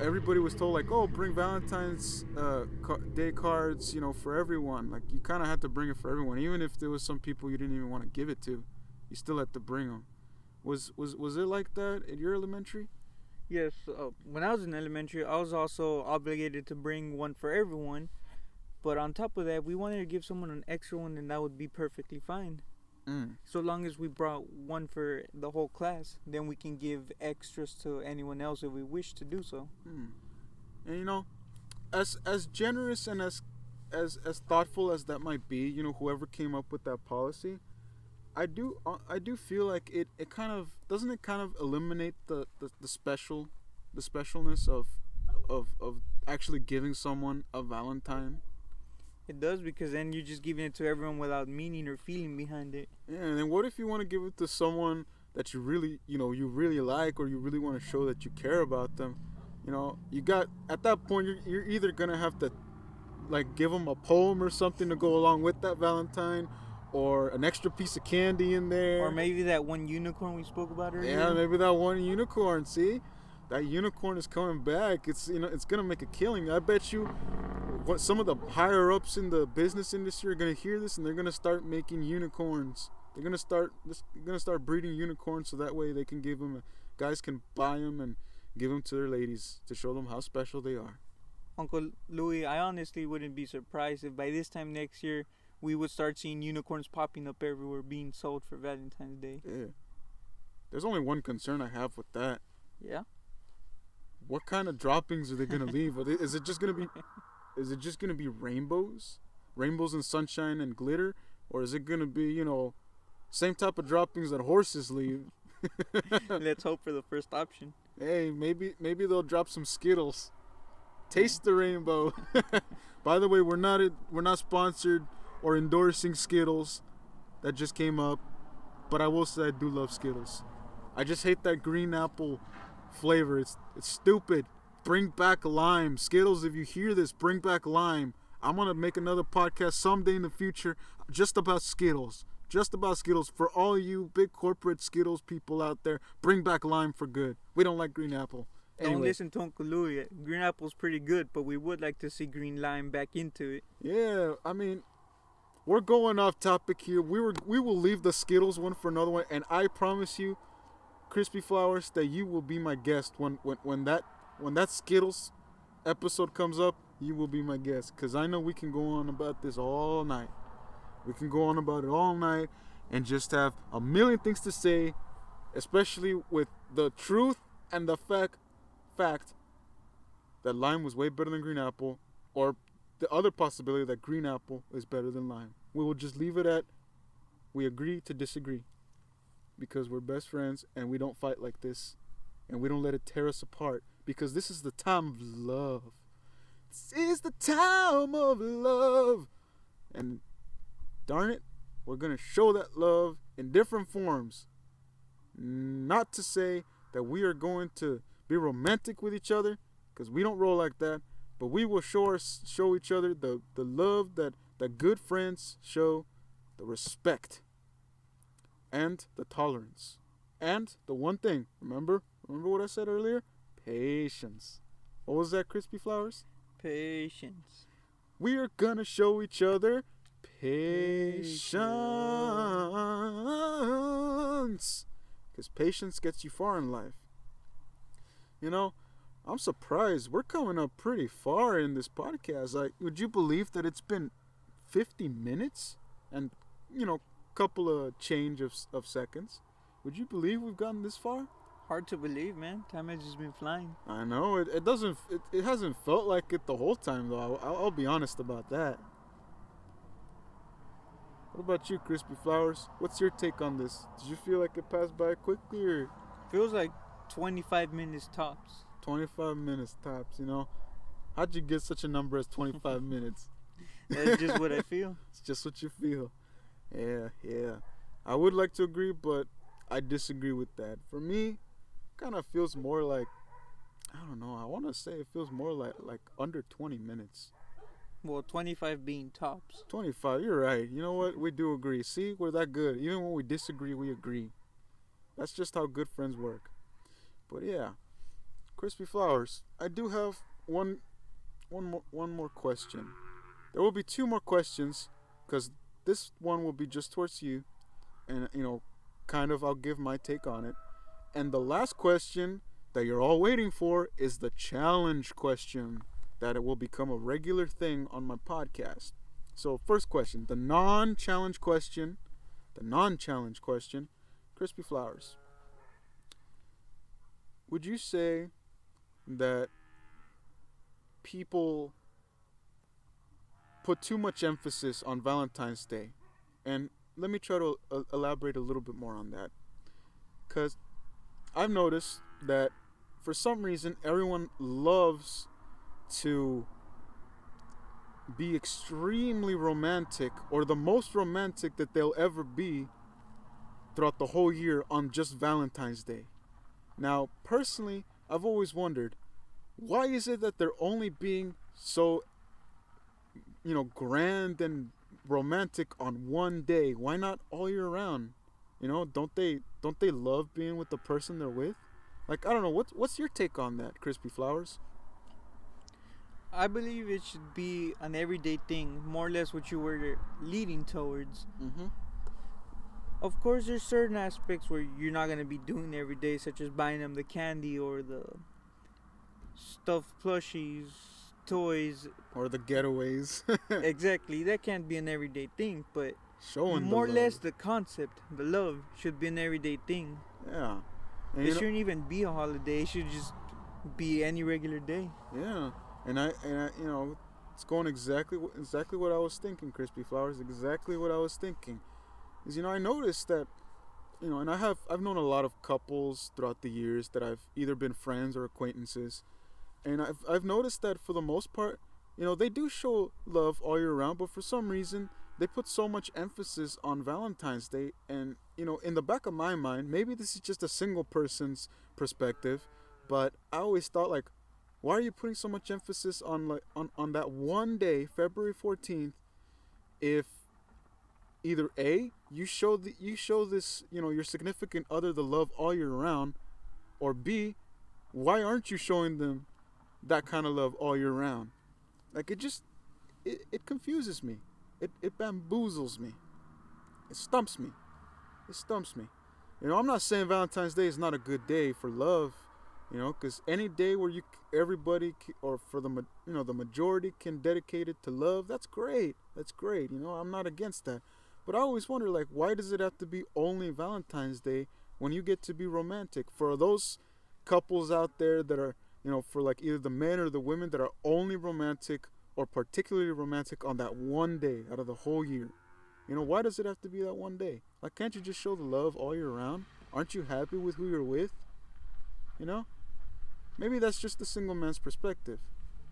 everybody was told like, oh, bring Valentine's Day cards, for everyone. Like, you kind of had to bring it for everyone, even if there was some people you didn't even want to give it to. You still had to bring them. Was it like that at your elementary? Yes, when I was in elementary, I was also obligated to bring one for everyone. But on top of that, we wanted to give someone an extra one, and that would be perfectly fine. So long as we brought one for the whole class, then we can give extras to anyone else if we wish to do so. And as generous and as thoughtful as that might be, whoever came up with that policy, I do feel like it kind of doesn't it kind of eliminate the specialness of actually giving someone a Valentine. It does, because then you're just giving it to everyone without meaning or feeling behind it. Yeah, and then what if you want to give it to someone that you really like, or you really want to show that you care about them? You got, at that point, you're either gonna have to like give them a poem or something to go along with that Valentine, or an extra piece of candy in there, or maybe that one unicorn we spoke about earlier. Yeah, maybe that one unicorn. See, that unicorn is coming back. It's gonna make a killing. I bet you what some of the higher ups in the business industry are gonna hear this, and they're gonna start making unicorns. They're gonna start breeding unicorns, so that way they can give them, guys can buy them and give them to their ladies to show them how special they are. Uncle Louis, I honestly wouldn't be surprised if by this time next year we would start seeing unicorns popping up everywhere being sold for Valentine's Day. Yeah. There's only one concern I have with that. Yeah. What kind of droppings are they gonna leave? Is it just gonna be rainbows and sunshine and glitter, or is it gonna be same type of droppings that horses leave? Let's hope for the first option. Hey, maybe they'll drop some Skittles. Taste the rainbow. By the way, we're not sponsored or endorsing Skittles. That just came up, but I will say I do love Skittles. I just hate that green apple flavor. It's stupid. Bring back lime. Skittles, if you hear this, bring back lime. I'm gonna make another podcast someday in the future just about Skittles. Just about Skittles. For all you big corporate Skittles people out there, bring back lime for good. We don't like green apple. Anyway. Don't listen to Uncle Louis. Green apple's pretty good, but we would like to see green lime back into it. Yeah, I mean, we're going off topic here. We will leave the Skittles one for another one, and I promise you, Crispy Flowers, that you will be my guest when that Skittles episode comes up. You will be my guest, because I know we can go on about this all night. We can go on about it all night and just have a million things to say, especially with the truth and the fact that lime was way better than green apple, or the other possibility that green apple is better than lime. We will just leave it at we agree to disagree, because we're best friends and we don't fight like this, and we don't let it tear us apart, because this is the time of love. This is the time of love. And darn it, we're going to show that love in different forms. Not to say that we are going to be romantic with each other, because we don't roll like that. But we will show each other the love that good friends show, the respect, and the tolerance. And the one thing, remember what I said earlier? Patience. What was that, Crispy Flowers? Patience. We are gonna show each other patience. Because patience gets you far in life. You know, I'm surprised. We're coming up pretty far in this podcast. Like, would you believe that it's been 50 minutes? And, couple of change of seconds. Would you believe we've gotten this far? Hard to believe, man. Time has just been flying. I know. It hasn't felt like it the whole time, though. I'll be honest about that. What about you, Crispy Flowers? What's your take on this? Did you feel like it passed by quickly, or Feels like 25 minutes tops. 25 minutes tops, How'd you get such a number as 25 minutes? That's just what I feel. It's just what you feel. Yeah. I would like to agree, but I disagree with that. For me, kind of feels more like, I don't know, I want to say it feels more like under 20 minutes. Well, 25 being tops. 25, you're right. You know what? We do agree. See, we're that good. Even when we disagree, we agree. That's just how good friends work. But yeah, Crispy Flowers, I do have one more question. There will be two more questions, because this one will be just towards you, and kind of I'll give my take on it. And the last question that you're all waiting for is the challenge question, that it will become a regular thing on my podcast. So first question, the non-challenge question, Crispy Flowers. Would you say that people put too much emphasis on Valentine's Day? And let me try to elaborate a little bit more on that. Because I've noticed that for some reason everyone loves to be extremely romantic, or the most romantic that they'll ever be throughout the whole year on just Valentine's Day. Now, personally, I've always wondered, why is it that they're only being so, grand and romantic on one day? Why not all year round? Don't they love being with the person they're with? Like, I don't know, what's your take on that, Crispy Flowers? I believe it should be an everyday thing, more or less what you were leading towards. Mm-hmm. Of course, there's certain aspects where you're not going to be doing every day, such as buying them the candy or the stuffed plushies, toys. Or the getaways. Exactly, that can't be an everyday thing, but Showing more or the less love. the concept, the love, should be an everyday thing. Yeah. And It shouldn't even be a holiday, it should just be any regular day. yeah. And I it's going exactly what I was thinking, Crispy Flowers. Exactly what I was thinking. Is I noticed that and I've known a lot of couples throughout the years that I've either been friends or acquaintances, and I've noticed that for the most part, they do show love all year round, but for some reason they put so much emphasis on Valentine's Day. And in the back of my mind, maybe this is just a single person's perspective, but I always thought, like, why are you putting so much emphasis on that one day, February 14th, if either A, you show this, your significant other the love all year round, or B, why aren't you showing them that kind of love all year round? Like, it confuses me. It bamboozles me. It stumps me. I'm not saying Valentine's Day is not a good day for love, because any day where or for the majority can dedicate it to love, that's great. I'm not against that. But I always wonder, like, why does it have to be only Valentine's Day when you get to be romantic? For those couples out there that are, for like either the men or the women that are only romantic or particularly romantic on that one day out of the whole year. Why does it have to be that one day? Like, can't you just show the love all year round? Aren't you happy with who you're with? Maybe that's just the single man's perspective.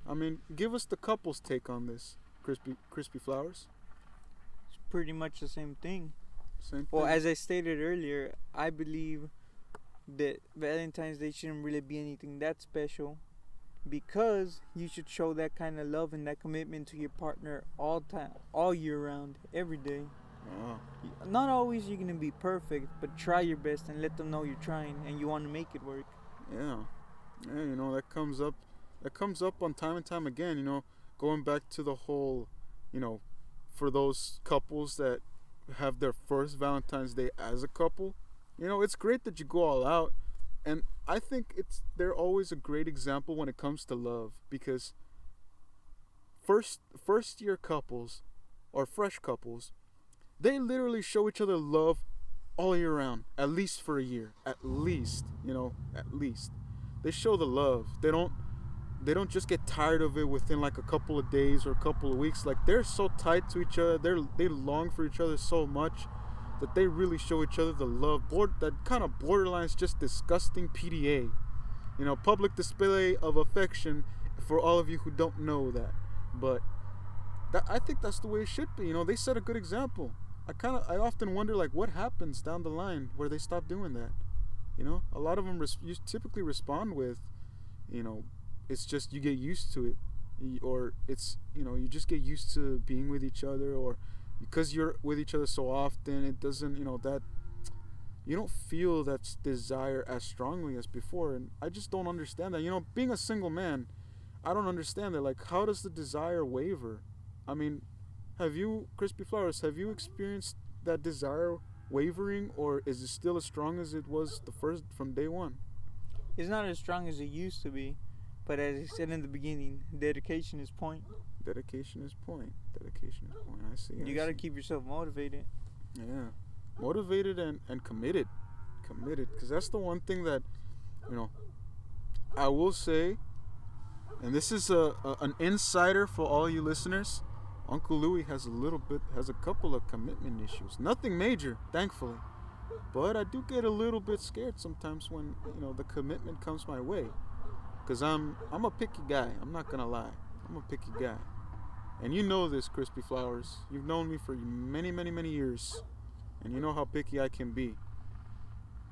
I mean, give us the couple's take on this, Crispy Flowers. It's pretty much the same thing. Same thing. Well, as I stated earlier, I believe that Valentine's Day shouldn't really be anything that special. because you should show that kind of love and that commitment to your partner all time, all year round, every day. Oh. Not always you're gonna be perfect, but try your best and let them know you're trying and you want to make it work. Yeah. Yeah, that comes up. That comes up on time and time again. Going back to the whole, for those couples that have their first Valentine's Day as a couple, it's great that you go all out, and I think they're always a great example when it comes to love, because first year couples or fresh couples, they literally show each other love all year round, at least for a year, at least, at least. They show the love. They don't just get tired of it within like a couple of days or a couple of weeks. Like, they're so tied to each other. They long for each other so much that they really show each other the love. That kind of borderlines just disgusting PDA. Public display of affection, for all of you who don't know that. But I think that's the way it should be. They set a good example. I often wonder, like, what happens down the line where they stop doing that. A lot of them you typically respond with, it's just you get used to it, or it's you just get used to being with each other, or because you're with each other so often, it doesn't that you don't feel that desire as strongly as before. And I just don't understand that. Being a single man, I don't understand that. Like, how does the desire waver? I mean, Crispy Flowers, have you experienced that desire wavering, or is it still as strong as it was from day one? It's not as strong as it used to be, but as I said in the beginning, dedication is point. Dedication is point. Dedication is point. I see. You gotta keep yourself motivated. Yeah, motivated and committed. Committed, because that's the one thing that I will say, and this is an insider for all you listeners. Uncle Louie has a couple of commitment issues. Nothing major, thankfully. But I do get a little bit scared sometimes when, the commitment comes my way. Because I'm a picky guy. I'm not going to lie. I'm a picky guy. And you know this, Crispy Flowers. You've known me for many, many, many years. And you know how picky I can be.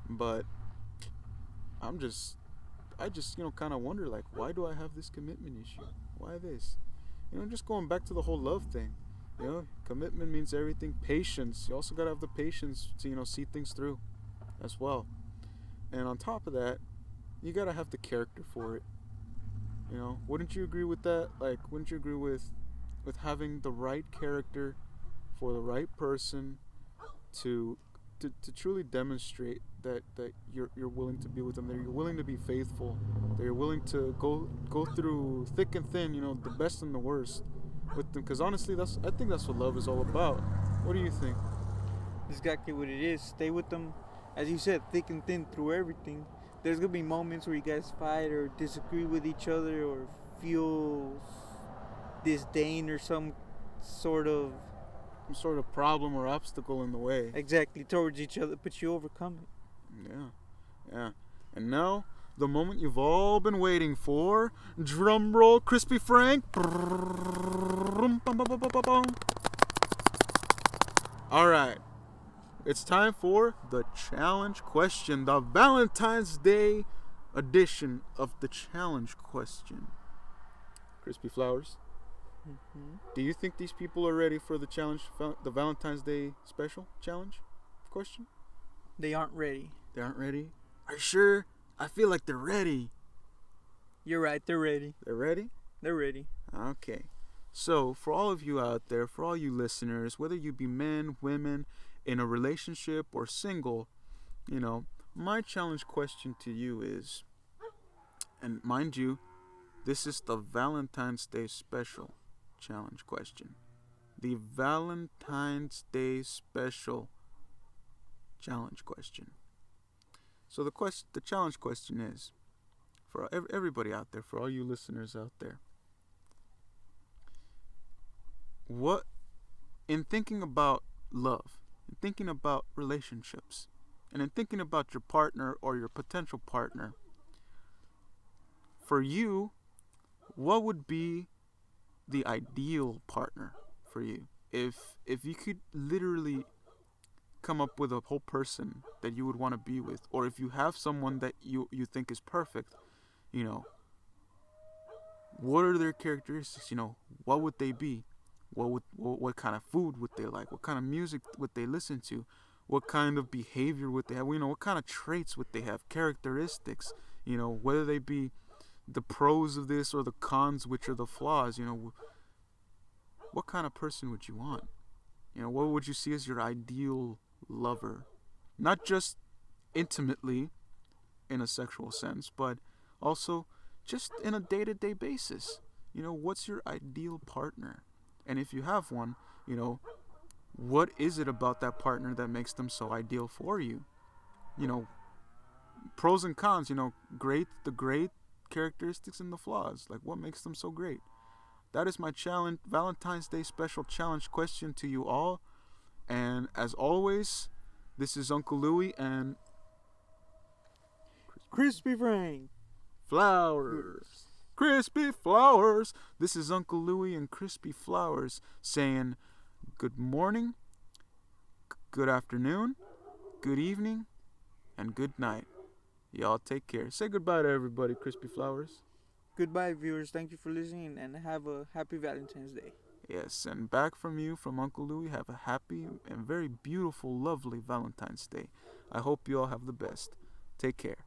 But I just, kind of wonder, like, why do I have this commitment issue? Why this? Just going back to the whole love thing. Commitment means everything. Patience. You also got to have the patience to, see things through as well. And on top of that, you got to have the character for it. Wouldn't you agree with that? Like, wouldn't you agree with having the right character for the right person to truly demonstrate that you're willing to be with them, that you're willing to be faithful, that you're willing to go through thick and thin, the best and the worst with them? Because honestly, I think that's what love is all about. What do you think? That's exactly what it is. Stay with them, as you said, thick and thin through everything. There's gonna be moments where you guys fight or disagree with each other or feel disdain or some sort of problem or obstacle in the way. Exactly, towards each other, but you overcome it. Yeah. And now, the moment you've all been waiting for. Drum roll, Crispy Frank. Alright. It's time for the challenge question. The Valentine's Day edition of the challenge question. Crispy Flowers. Mm-hmm. Do you think these people are ready for the challenge, the Valentine's Day special challenge question? They aren't ready. They aren't ready? Are you sure? I feel like they're ready. You're right, they're ready. They're ready? They're ready. Okay. So, for all of you out there, for all you listeners, whether you be men, women, in a relationship or single, my challenge question to you is, and mind you, this is the Valentine's Day special challenge question. The Valentine's Day special challenge question. So the challenge question is, for everybody out there, for all you listeners out there, what, in thinking about love, in thinking about relationships, and in thinking about your partner or your potential partner, for you, what would be the ideal partner for you? If you could literally come up with a whole person that you would want to be with, or if you have someone that you think is perfect, What are their characteristics? You know, what would they be? What kind of food would they like? What kind of music would they listen to? What kind of behavior would they have? You know, what kind of traits would they have? Characteristics. You know, whether they be the pros of this or the cons, which are the flaws. You know, what kind of person would you want? You know, what would you see as your ideal lover? Not just intimately in a sexual sense, but also just in a day-to-day basis. You know, what's your ideal partner? And if you have one, you know, what is it about that partner that makes them so ideal for you? You know, pros and cons, you know, the great characteristics and the flaws. Like, what makes them so great? That is my challenge, Valentine's Day special challenge question to you all. And as always, this is Uncle Louie and Crispy Frank. Flowers. Crispy Flowers. This is Uncle Louie and Crispy Flowers saying good morning, good afternoon, good evening, and good night. Y'all take care. Say goodbye to everybody, Crispy Flowers. Goodbye, viewers. Thank you for listening and have a happy Valentine's Day. Yes, and back from you, from Uncle Louie, have a happy and very beautiful, lovely Valentine's Day. I hope you all have the best. Take care.